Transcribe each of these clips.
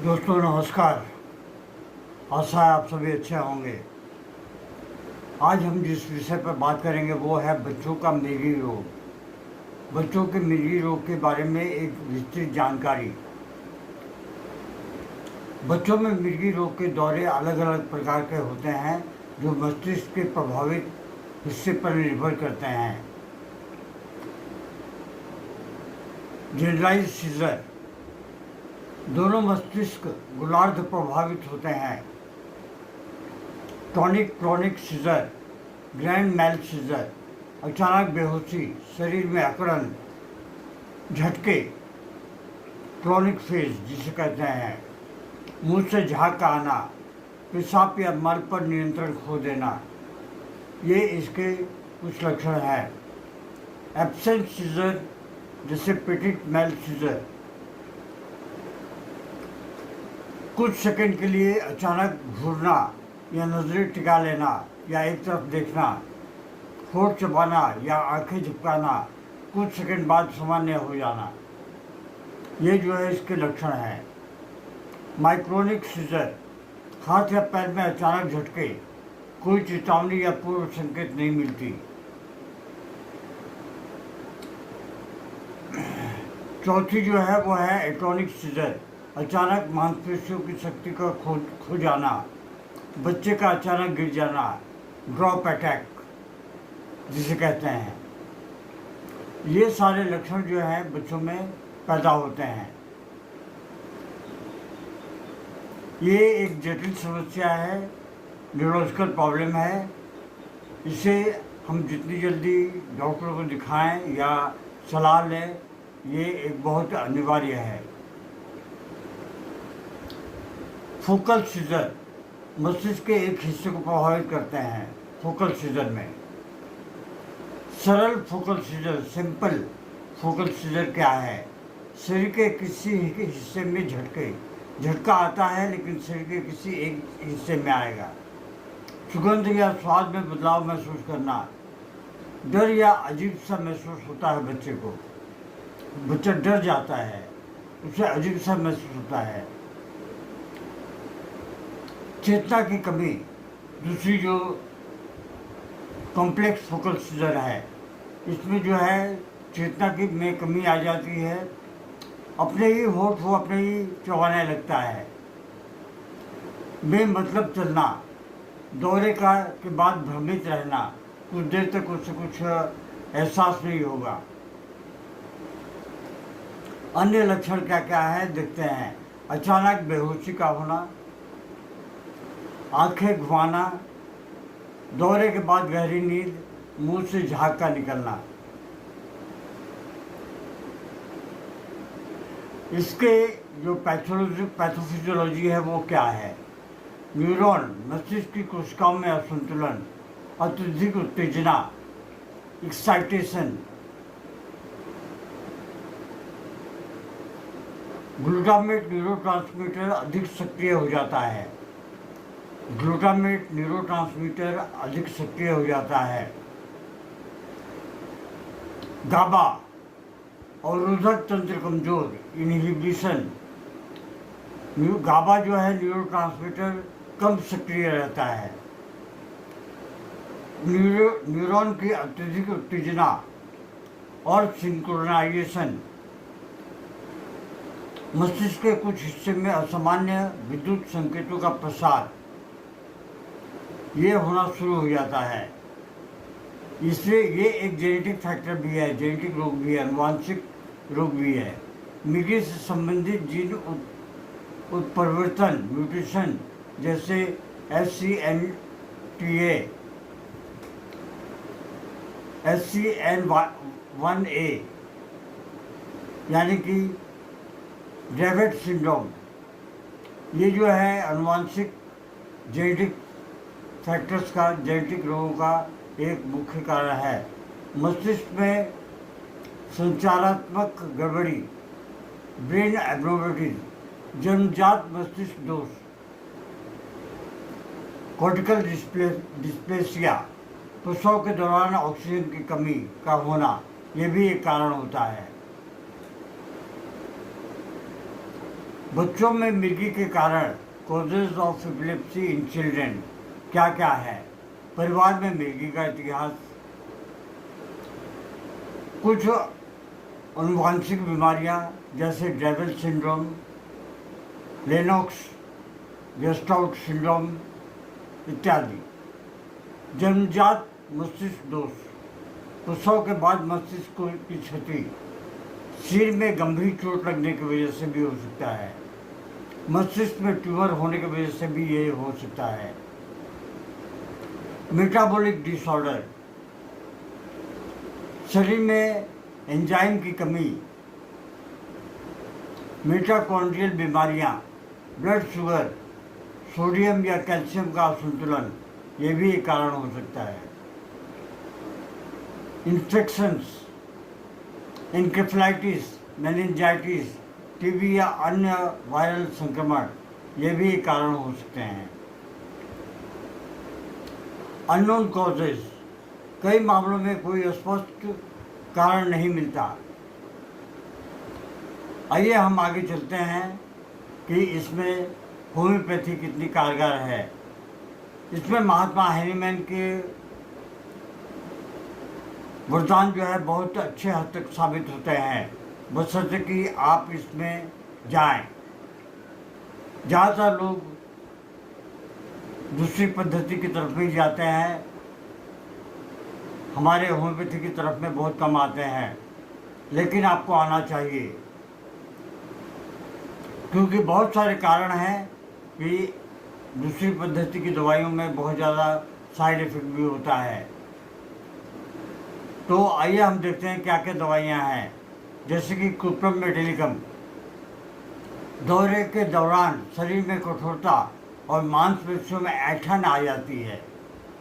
दोस्तों नमस्कार। आशा है आप सभी अच्छे होंगे। आज हम जिस विषय पर बात करेंगे वो है बच्चों का मिर्गी रोग। बच्चों के मिर्गी रोग के बारे में एक विस्तृत जानकारी। बच्चों में मिर्गी रोग के दौरे अलग अलग प्रकार के होते हैं जो मस्तिष्क के प्रभावित हिस्से पर निर्भर करते हैं। जनरलाइज सीजर, दोनों मस्तिष्क गोलार्ध प्रभावित होते हैं। टॉनिक क्रोनिक सीजर, ग्रैंड मैल सीजर, अचानक बेहोशी, शरीर में अकड़न, झटके, क्रोनिक फेज जिसे कहते हैं, मुंह से झाग का आना, पेशाब या मल पर नियंत्रण खो देना, ये इसके कुछ लक्षण हैं। एब्सेंट सीजर जैसे पेटिट मैल सीजर, कुछ सेकंड के लिए अचानक घूरना या नजरें टिका लेना या एक तरफ देखना, होंठ चबाना या आंखें झपकाना, कुछ सेकंड बाद सामान्य हो जाना, ये जो है इसके लक्षण हैं। माइक्रोनिक सीजर, हाथ या पैर में अचानक झटके, कोई चेतावनी या पूर्व संकेत नहीं मिलती। चौथी जो है वो है एटोनिक सीजर, अचानक मांसपेशियों की शक्ति का खो जाना, बच्चे का अचानक गिर जाना, ड्रॉप अटैक जिसे कहते हैं। ये सारे लक्षण जो हैं बच्चों में पैदा होते हैं। ये एक जटिल समस्या है, न्यूरोलॉजिकल प्रॉब्लम है। इसे हम जितनी जल्दी डॉक्टर को दिखाएं या सलाह लें, ये एक बहुत अनिवार्य है। फोकल सीजर, मस्तिष्क के एक हिस्से को प्रभावित करते हैं। फोकल सीजर में सरल focal scissor, simple focal scissor क्या है? शरीर के किसी हिस्से में झटका आता है, लेकिन शरीर के किसी एक हिस्से में आएगा। सुगंध या स्वाद में बदलाव महसूस करना, डर या अजीब सा महसूस होता है बच्चे को, बच्चा डर जाता है, उसे अजीब सा महसूस होता है। चेतना की कमी, दूसरी जो कॉम्प्लेक्स फोकल सीजर है, इसमें जो है चेतना की में कमी आ जाती है। अपने ही होठ वो अपने ही चबाने लगता है। बेमतलब चलना, दौरे के बाद भ्रमित रहना, कुछ देर तक उससे कुछ एहसास नहीं होगा। अन्य लक्षण क्या क्या है देखते हैं। अचानक बेहोशी का होना, आंखें घुमाना, दौरे के बाद गहरी नींद, मुंह से झाग का निकलना। इसके जो पैथोफिजियोलॉजी है वो क्या है? न्यूरॉन, मस्तिष्क की कोशिकाओं में असंतुलन, अत्यधिक उत्तेजना, एक्साइटेशन, ग्लूटामेट न्यूरोट्रांसमीटर अधिक सक्रिय हो जाता है। ग्लूटामेट न्यूरोट्रांसमीटर अधिक सक्रिय हो जाता है। गाबा, अवरोधक तंत्र कमजोर, इनहिबिशन। गाबा जो है न्यूरोट्रांसमीटर कम सक्रिय रहता है। न्यूरॉन की अत्यधिक उत्तेजना और सिंक्रोनाइजेशन, मस्तिष्क के कुछ हिस्से में असामान्य विद्युत संकेतों का प्रसार, ये होना शुरू हो जाता है। इसलिए ये एक जेनेटिक फैक्टर भी है, जेनेटिक रोग भी है, अनुवांशिक रोग भी है। मिर्गी से संबंधित जीन उत्परिवर्तन, म्यूटेशन, जैसे SCN1A, SCN1A यानी कि ड्रेवेट सिंड्रोम, ये जो है अनुवांशिक जेनेटिक फैक्टर्स का, जेनेटिक रोगों का एक मुख्य कारण है। मस्तिष्क में संचारात्मक गड़बड़ी, ब्रेन एब्नॉर्मलिटीज, जन्मजात मस्तिष्क दोष, कॉर्टिकल डिस्प्लेसिया, प्रसव के दौरान ऑक्सीजन की कमी का होना, ये भी एक कारण होता है। बच्चों में मिर्गी के कारण causes of epilepsy in children क्या क्या है? परिवार में मिर्गी का इतिहास, कुछ अनुवांशिक बीमारियां जैसे ड्रेवल सिंड्रोम, लेनॉक्स गेस्टाउट सिंड्रोम इत्यादि, जन्मजात मस्तिष्क दोष, प्रसव के बाद मस्तिष्क की क्षति, सिर में गंभीर चोट लगने की वजह से भी हो सकता है, मस्तिष्क में ट्यूमर होने की वजह से भी ये हो सकता है। मेटाबॉलिक डिसऑर्डर, शरीर में एंजाइम की कमी, मिटोकॉन्ड्रियल बीमारियां, ब्लड शुगर, सोडियम या कैल्शियम का असंतुलन, ये भी एक कारण हो सकता है। इन्फेक्शंस, एन्केफेलाइटिस, मेनिंजाइटिस, टीबी या अन्य वायरल संक्रमण, ये भी एक कारण हो सकते हैं। अननोन कॉजेज, कई मामलों में कोई स्पष्ट कारण नहीं मिलता। आइए हम आगे चलते हैं कि इसमें होम्योपैथी कितनी कारगर है। इसमें महात्मा हेनीमैन के वरदान जो है बहुत अच्छे हद तक साबित होते हैं, बशर्ते कि आप इसमें जाएं। ज़्यादातर लोग दूसरी पद्धति की तरफ भी जाते हैं, हमारे होम्योपैथी की तरफ में बहुत कम आते हैं, लेकिन आपको आना चाहिए, क्योंकि बहुत सारे कारण हैं कि दूसरी पद्धति की दवाइयों में बहुत ज़्यादा साइड इफ़ेक्ट भी होता है। तो आइए हम देखते हैं क्या क्या दवाइयाँ हैं, जैसे कि कुप्रम मेटिलिकम, दौरे के दौरान शरीर में कठोरता और मांसपेशियों में ऐंठन आ जाती है।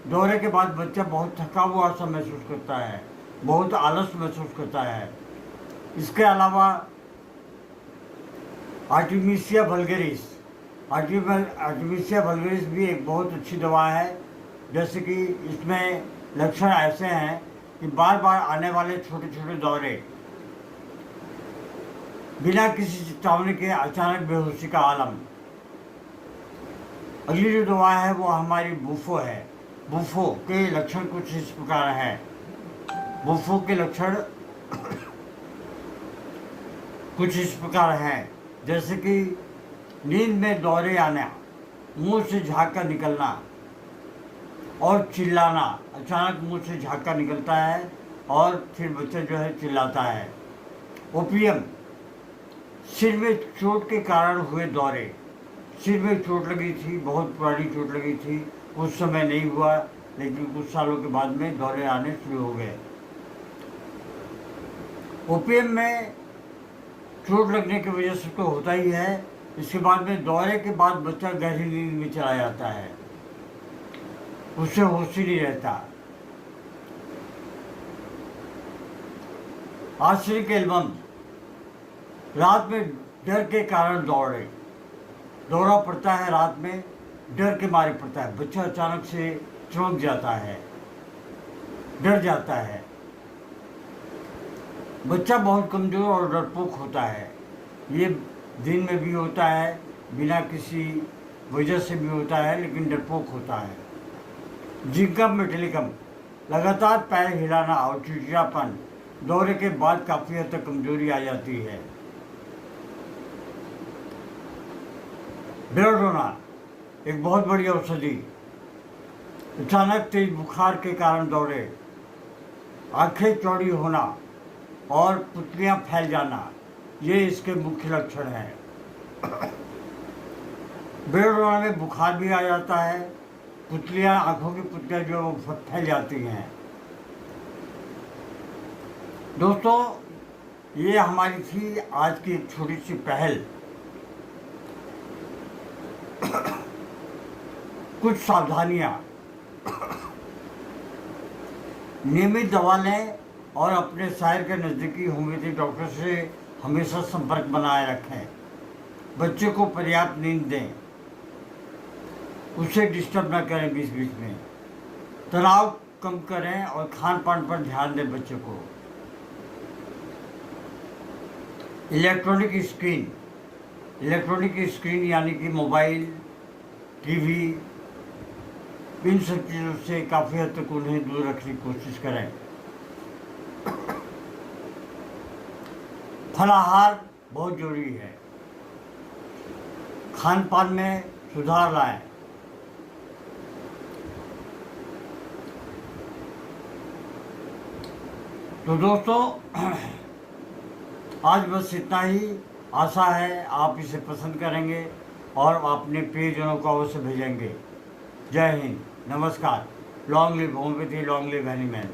दौरे के बाद बच्चा बहुत थका हुआ सा महसूस करता है, बहुत आलस महसूस करता है। इसके अलावा आर्टिमिसिया वल्गेरिस, आर्टिमिसिया वल्गेरिस भी एक बहुत अच्छी दवा है। जैसे कि इसमें लक्षण ऐसे हैं कि बार बार आने वाले छोटे छोटे दौरे, बिना किसी चेतावनी के अचानक बेहोशी का आलम। अगली जो दवा है वो हमारी बुफो है। बुफो के लक्षण कुछ इस प्रकार हैं। बुफो के लक्षण कुछ इस प्रकार हैं, जैसे कि नींद में दौरे आना, मुंह से झांका निकलना और चिल्लाना। अचानक मुंह से झांका निकलता है और फिर बच्चा जो है चिल्लाता है। ओपियम, सिर में चोट के कारण हुए दौरे, सिर में चोट लगी थी, बहुत पुरानी चोट लगी थी, उस समय नहीं हुआ, लेकिन कुछ सालों के बाद में दौरे आने शुरू हो गए। ओपियम में चोट लगने की वजह से तो होता ही है, इसके बाद में दौरे के बाद बच्चा गहरी नींद में चला जाता है, उससे होश ही नहीं रहता। आश्रिक एल्बम, रात में डर के कारण दौरा पड़ता है, रात में डर के मारे पड़ता है, बच्चा अचानक से चौंक जाता है, डर जाता है। बच्चा बहुत कमज़ोर और डरपोक होता है, ये दिन में भी होता है, बिना किसी वजह से भी होता है, लेकिन डरपोक होता है। जिंकम मेटिलिकम, लगातार पैर हिलाना और चिड़चिड़ापन, दौरे के बाद काफ़ी हद तक कमजोरी आ जाती है। बेलोडोना एक बहुत बड़ी औषधि, अचानक तेज बुखार के कारण दौरे, आंखें चौड़ी होना और पुतलियां फैल जाना, ये इसके मुख्य लक्षण हैं। बेलोडोना में बुखार भी आ जाता है, पुतलियां, आंखों की पुतलियां जो वो फैल जाती हैं। दोस्तों, ये हमारी थी आज की एक छोटी सी पहल। कुछ सावधानियां, नियमित दवा लें और अपने शहर के नज़दीकी होम्योपैथी डॉक्टर से हमेशा संपर्क बनाए रखें। बच्चे को पर्याप्त नींद दें, उसे डिस्टर्ब न करें बीच बीच में, तनाव कम करें और खान पान पर ध्यान दें बच्चे को। इलेक्ट्रॉनिक स्क्रीन, इलेक्ट्रॉनिक स्क्रीन यानी कि मोबाइल, टीवी, इन सब चीज़ों से काफ़ी हद तक उन्हें दूर रखने की कोशिश करें। फलाहार बहुत जरूरी है। खान पान में सुधार लाएं। तो दोस्तों, आज बस इतना ही। आशा है आप इसे पसंद करेंगे और अपने प्रियजनों को अवश्य भेजेंगे। जय हिंद, नमस्कार। Long live homeopathy, long live एनीमैन।